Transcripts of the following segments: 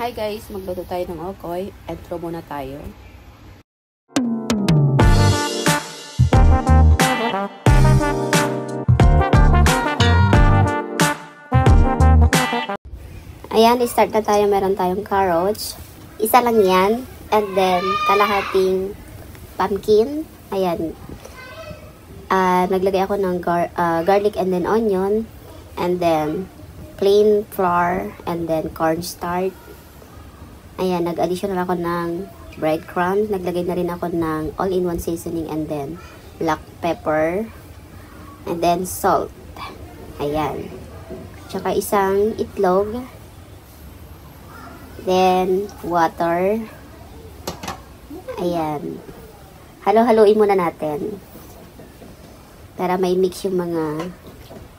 Hi guys, magluto tayo ng okoy. Intro muna tayo. Ayan, start na tayo. Meron tayong carrots. Isa lang yan. And then, kalahating pumpkin. Ayan. Naglagay ako ng garlic and then onion. And then, plain flour. And then, cornstarch. Ayan, nag-additional ako ng breadcrumbs. Naglagay na rin ako ng all-in-one seasoning and then black pepper. And then salt. Ayan. Tsaka isang itlog. Then water. Ayan. Halo-haloin muna natin. Para may mix yung mga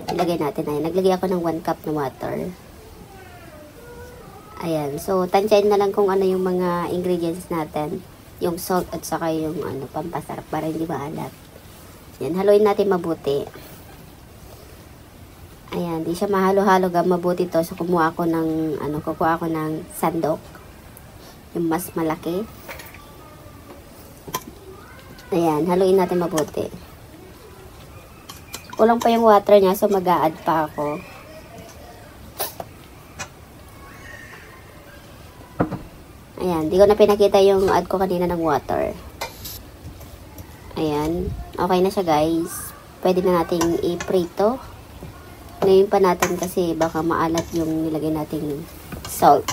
ilagay natin. Ayan. Naglagay ako ng 1 cup na water. Ayan. So, tansyain na lang kung ano yung mga ingredients natin. Yung salt at saka yung pampasarap para hindi maalat. Ayan. Haluin natin mabuti. Ayan. Di siya mahalo-halo mabuti to. So, kukuha ako ng sandok. Yung mas malaki. Ayan. Haluin natin mabuti. Kulang pa yung water niya. So, mag-a-add pa ako. Ayan, di ko na pinakita yung add ko kanina ng water. Ayan, okay na siya guys. Pwede na nating i-prito. Ngayon pa natin kasi baka maalat yung nilagay nating salt.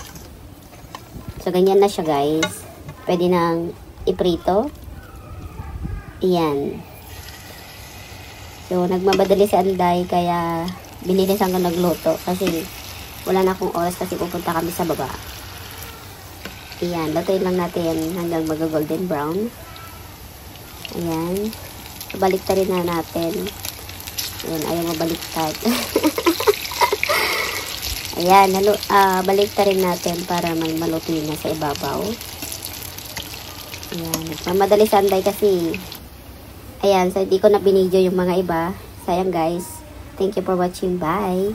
So, ganyan na siya guys. Pwede nang i-prito. Ayan. So, nagmabadali si Anday kaya binilisan ko nagluto kasi wala na akong oras kasi pupunta kami sa baba. Ayan, lutuin lang natin hanggang mag-golden brown. Ayan. Baliktarin na natin. Ayan, ayaw mabaliktad. Ayan, baliktarin natin para may maluto na sa ibabaw. Ayan, nagmamadali sa Anday kasi. Ayan, so hindi ko na binidyo yung mga iba. Sayang guys. Thank you for watching. Bye!